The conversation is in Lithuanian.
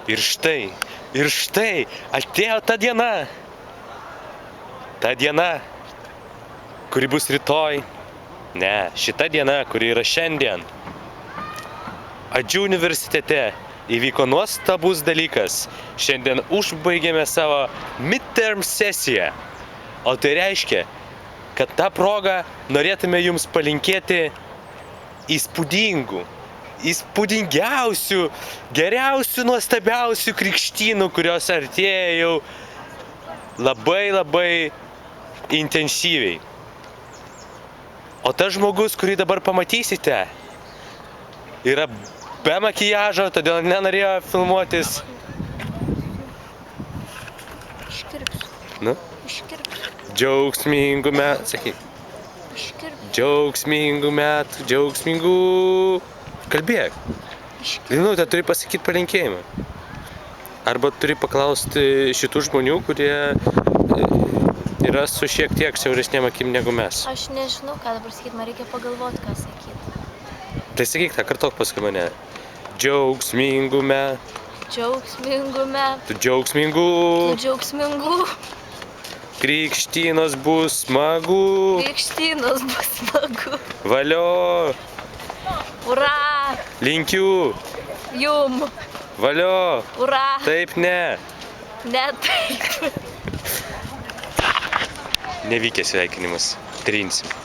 Ir štai, atėjo ta diena. Ta diena, kuri bus rytoj. Ne, šita diena, kuri yra šiandien. Adžių universitete įvyko nuostabus dalykas. Šiandien užbaigėme savo midterm sesiją. O tai reiškia, kad tą progą norėtume jums palinkėti įspūdingiausių, geriausių, nuostabiausių krikštynų, kurios artėja jau labai intensyviai. O tas žmogus, kurį dabar pamatysite, yra be makiažo, todėl nenorėjo filmuotis. Iškirpsiu. Nu? Iškirpsiu. Džiaugsmingų metų, sakyk. Iškirpsiu. Džiaugsmingų metų, džiaugsmingų... Kalbėk. Linute, turi pasakyti palinkėjimą. Arba turi paklausti šitų žmonių, kurie yra su šiek tiek siauresnėm akim negu mes. Aš nežinau, ką dabar sakyti, man reikia pagalvoti, ką sakyti. Tai sakyk tą, kartok paskui mane. Džiaugsmingų metų. Džiaugsmingų metų. Džiaugsmingų. Džiaugsmingų. Krikštynos bus smagu. Krikštynos bus smagu. Valio. Ura. Linkiu. Jum. Valio. Ura. Taip, ne. Ne taip. Nevykęs sveikinimas. Trinsim.